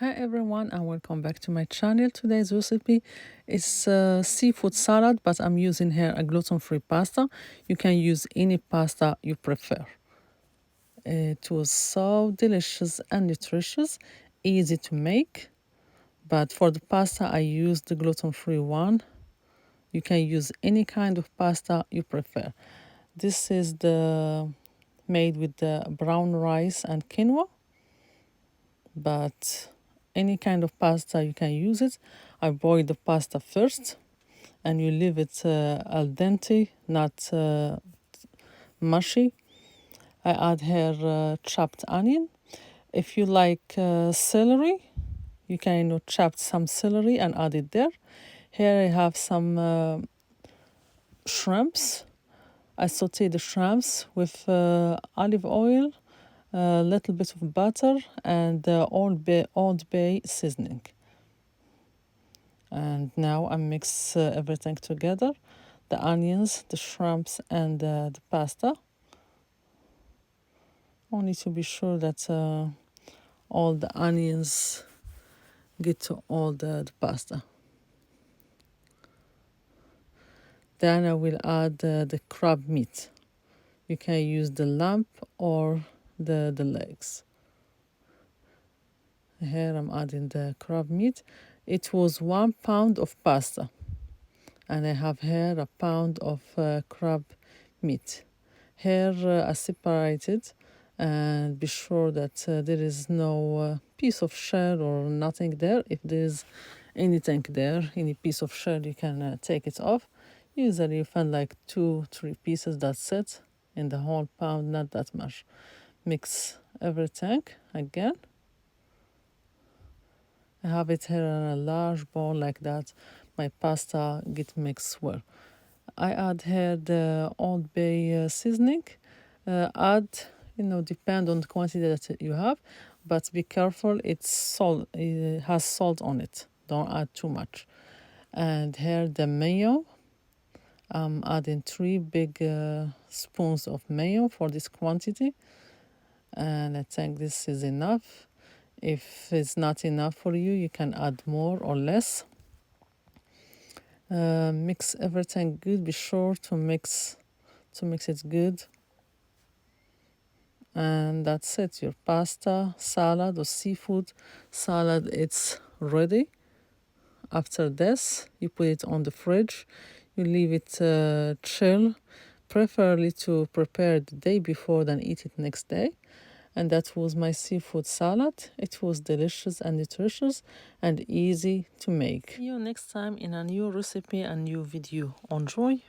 Hi everyone and welcome back to my channel. Today's recipe is seafood salad, but I'm using here a gluten-free pasta. You can use any pasta you prefer. It was so delicious and nutritious, easy to make. But for the pasta I used the gluten-free one. You can use any kind of pasta you prefer. This is the made with the brown rice and quinoa, but any kind of pasta you can use it. I boil the pasta first and you leave it al dente, not mushy. I add here chopped onion. If you like celery, you can chop some celery and add it there. Here I have some shrimps. I saute the shrimps with olive oil, a little bit of butter, and Old Bay seasoning. And now I mix everything together, the onions, the shrimps, and the pasta. Only to be sure that all the onions get to all the pasta. Then I will add the crab meat. You can use the lump or the legs. Here I'm adding the crab meat. It was 1 pound of pasta, and I have here a pound of crab meat. Here I separated, and be sure that there is no piece of shell or nothing there. If there is anything there, any piece of shell, you can take it off. Usually you find like 2-3 pieces, that's it, in the whole pound, not that much. Mix everything again. I have it here in a large bowl like that. My pasta get mixed well. I add here the Old Bay seasoning. Add, depend on the quantity that you have, but be careful. It's salt. It has salt on it. Don't add too much. And here the mayo. I'm adding 3 big spoons of mayo for this quantity, and I think this is enough. If it's not enough for you, you can add more or less. Mix everything good. Be sure to mix it good. And that's it. Your pasta salad or seafood salad, it's ready. After this, you put it on the fridge. You leave it chill, preferably to prepare the day before than eat it next day. And that was my seafood salad. It was delicious and nutritious and easy to make. See you next time in a new recipe and new video. Enjoy!